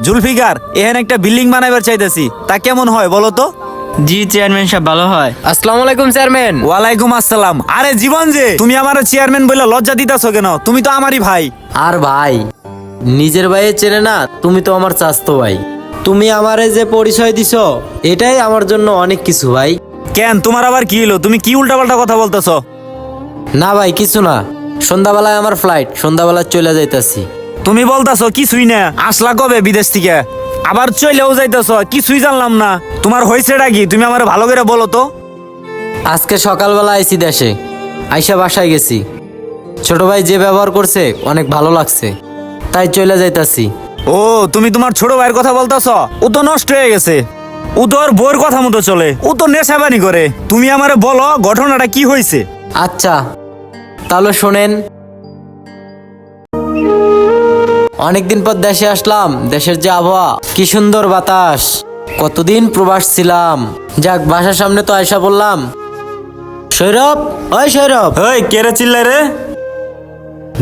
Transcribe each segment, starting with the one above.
জুলফিকার, এখানে একটা বিল্ডিং বানাইবার চাইতেছি, তা কেমন হয় বলো তো? জি চেয়ারম্যান সাহেব, ভালো হয়। আসসালামু আলাইকুম চেয়ারম্যান। ওয়ালাইকুম আসসালাম। আরে জীবন, যে তুমি আমার চেয়ারম্যান বলে লজ্জা দিতেছো কেন? তুমি তো আমারই ভাই। আর ভাই, নিজের ভাইয়ে চেনে না, তুমি তো আমার চাচতো ভাই। তুমি আমারে যে পরিচয় দিছো এটাই আমার জন্য অনেক কিছু ভাই। কেন, তোমার আবার কি হলো? তুমি কি উল্টাপাল্টা কথা বলতেছো? না ভাই, কিছু না। সন্ধ্যাবেলায় আমার ফ্লাইট, সন্ধ্যাবেলায় চলে যাইতাছি। তুমি বলতাছো কিছুই না, আসলা কবে বিদেশ থেকে? আবার চলেও যাইতেছ, কিছুই জানলাম না। তোমার হয়েছেটা কি? তুমি আমার ভালো করে বলো তো। আজকে সকালবেলা আইছি দেশে, আইসা বাসায় গেছি। ছোট ভাই যে ব্যবহার করছে অনেক ভালো লাগছে, তাই চলে যাইতাছি। ও, তুমি তোমার ছোট ভাইয়ের কথা বলতেছ? ও তো নষ্ট হয়ে গেছে। ও তো ওর বউয়ের কথা মতো চলে, ও তো নেশাবানি করে। তুমি আমারে বলো ঘটনাটা কি হয়েছে। আচ্ছা তাহলে শোনেন। অনেকদিন পর দেশে আসলাম, দেশের যে আবহাওয়া, কি সুন্দর বাতাস। কতদিন প্রবাস ছিলাম, যাক বাসার সামনে তো আয়সা বললাম। সৌরভ, ওই সৌরভ। ওই কেরে চিল্লাই রে?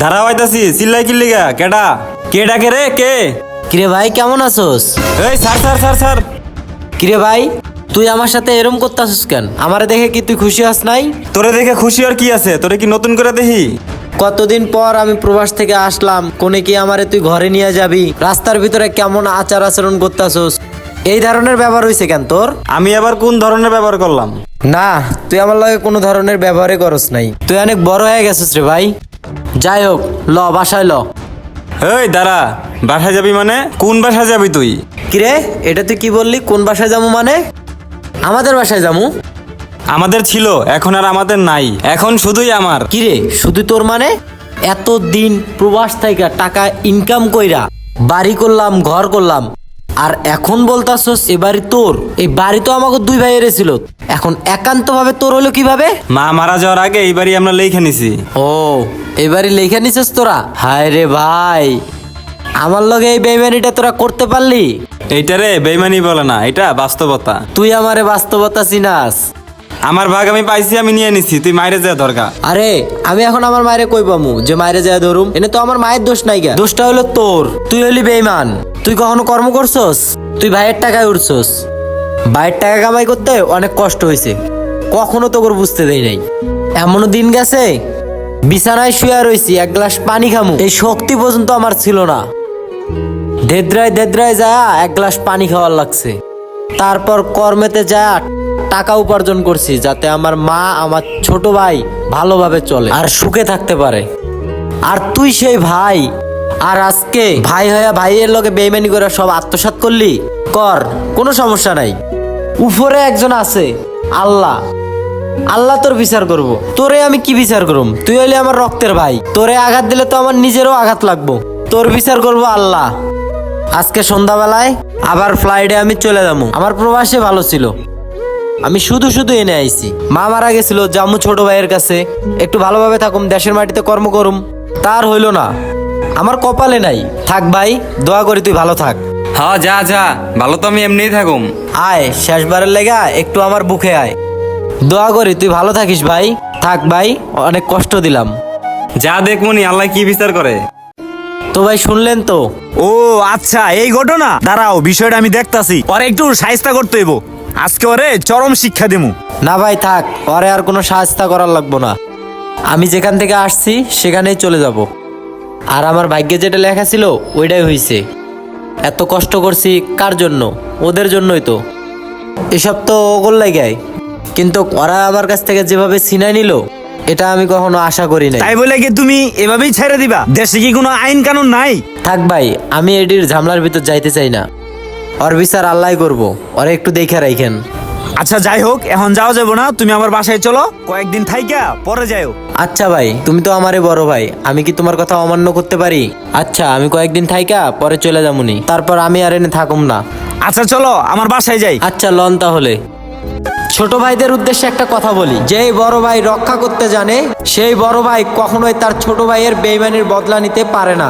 ধারা হইতাছি, চিল্লাই কি লিগা? কেডা কে ডাকে রে? কে? কিরে ভাই, কেমন আছোস? এই স্যার স্যার স্যার স্যার। কিরে ভাই, তুই আমার সাথে এরম করতেছিস কেন? আমারে দেখে কি তুই খুশি হস নাই? তোরে দেখে খুশি আর কি আছে? তোরে কি নতুন করে দেখি? কতদিন পর আমি প্রবাস থেকে আসলাম, কোনে কি আমারে তুই ঘরে নিয়ে যাবি? রাস্তার ভিতরে কেমন আচার আচরণ করতেছিস? এই ধরনের ব্যবহার হইছে কেন তোর? আমি আবার কোন ধরনের ব্যবহার করলাম? না, তুই আমার লগে কোনো ধরনের ব্যবহারই করস নাই। তুই অনেক বড় হয়ে গেছিস রে ভাই। যাই হোক, ল বাসায় ল। এই দাঁড়া, বাসায় যাবি মানে? কোন বাসায় যাবি তুই? কিরে, এটা তুই কি বললি? কোন বাসায় যাবো মানে? আমাদের বাসায় যাবো? আমাদের ছিল, এখন আর আমাদের নাই, এখন শুধুই আমার। কিরে, শুধু তোর মানে? এতদিন প্রবাস থেকে টাকা ইনকাম কইরা বাড়ি করলাম, ঘর করলাম, আর এখন বলতাছস এ বাড়ি তোর? এই বাড়ি তো আমাকে দুই ভাইয়ের ছিল, এখন একান্ত ভাবে তোর হলো কিভাবে? মা মারা যাওয়ার আগে এই বাড়ি আমরা লেখা নিছি। ও, এই বাড়ি লেখা নিছিস তোরা? হায় রে ভাই, আমার লগে এই বেইমানিটা তোরা করতে পারলি? এইটা রে বেইমানি বলে না, এটা বাস্তবতা। তুই আমারে বাস্তবতা চিনাস? আমার ভাগ আমি পাইছি, আমি নিয়ে নিছি, তুই মাইরে যা দরকার। আরে আমি এখন আমার মায়েরে কই পামু যে মায়েরে যায় ধরুম? এনে তো আমার মায়ের দোষ নাই গা, দোষটা হলো তোর। তুই হলি বেইমান। তুই কখনো কর্ম করছস? তুই ভাইয়ের টাকায় উঠছস। ভাইয়ের টাকা কামাই করতে অনেক কষ্ট হয়েছে, কখনো তোকে বুঝতে দেই নাই। এমনও দিন গেছে বিছানায় শুয়ে রইছি, এক গ্লাস পানি খামু এই শক্তি পর্যন্ত আমার ছিল না। দেদ্রায় যা এক গ্লাস পানি খাওয়ার লাগছে। তারপর কর্মেতে যা টাকা উপার্জন করছি, যাতে আমার মা, আমার ছোট ভাই ভালোভাবে চলে আর সুখে থাকতে পারে। আর তুই সেই ভাই, আর আজকে ভাই হইয়া ভাইয়ের লগে বেইমানি করে সব আত্মসাৎ করলি। কর, কোনো সমস্যা নাই। উপরে একজন আছে, আল্লাহ। আল্লাহ তোর বিচার করব। তোরে আমি কি বিচার করব? তুই হইলে আমার রক্তের ভাই, তোরে আঘাত দিলে তো আমার নিজেরও আঘাত লাগবো। তোর বিচার করব আল্লাহ। আজকে সন্ধ্যাবেলায় আবার ফ্লাইটে আমি চলে যাবো। আমার প্রবাসে ভালো ছিল, আমি শুধু শুধু এনে আইছি। মা মারা গেছিল, জামু ছোট ভাইয়ের কাছে, একটু ভালোভাবে থাকুম, দেশের মাটিতে কর্ম করুম। তার হইল না, আমার কপালে নাই। থাক ভাই, দোয়া করি তুই ভালো থাক। হ্যাঁ যা যা, ভালো তো আমি এমনিই থাকুম। আয়, শেষবারের লেগা একটু আমার বুকে আয়। দোয়া করি তুই ভালো থাকিস ভাই। থাক ভাই, অনেক কষ্ট দিলাম। যা দেখমনি আল্লাহ কি বিচার করে। তো ভাই শুনলেন তো? ও আচ্ছা, এই ঘটনা। দাঁড়াও, বিষয়টা আমি দেখতাছি। ওরে একটু সাহায্য করতে হইব। আজকে ওরে চরম শিক্ষা দেবো। না ভাই থাক, পরে আর কোনো সাহায্য করার লাগবো না। আমি যেখান থেকে আসছি সেখানেই চলে যাব। আর আমার ভাগ্যে যেটা লেখা ছিল ওইটাই হয়েছে। এত কষ্ট করছি কার জন্য? ওদের জন্যই তো। এসব তো ওগোল লাগায়, কিন্তু ওরা আমার কাছ থেকে যেভাবে ছিনাই নিল, এটা আমি কখনো আশা করি নাই। তাই বলে কি তুমি এভাবেই ছেড়ে দিবা? দেশে কি কোনো আইন কানুন নাই? থাক ভাই, আমি এটির ঝামেলার ভিতর যাইতে চাই না। ওর বিচার আল্লাহ করবো, ওরা একটু দেখে রাখেন। আচ্ছা যাই হোক, এখন যাওয়া যাবো না। তুমি আমার বাসায় চলো, কয়েকদিন থাইকা পরে যাও। আচ্ছা ভাই, তুমি তো আমারে বড় ভাই, আমি কি তোমার কথা অমান্য করতে পারি? আচ্ছা, আমি কয়েকদিন থাইকা পরে চলে যামুনি, তারপর আমি আর এনে থাকুম না। আচ্ছা চলো, আমার বাসায় যাই। আচ্ছা লন তাহলে। ছোট ভাইদের উদ্দেশ্যে একটা কথা বলি, যেই বড় ভাই রক্ষা করতে জানে সেই বড় ভাই কখনোই তার ছোট ভাইয়ের বেইমানির বদলা নিতে পারে না।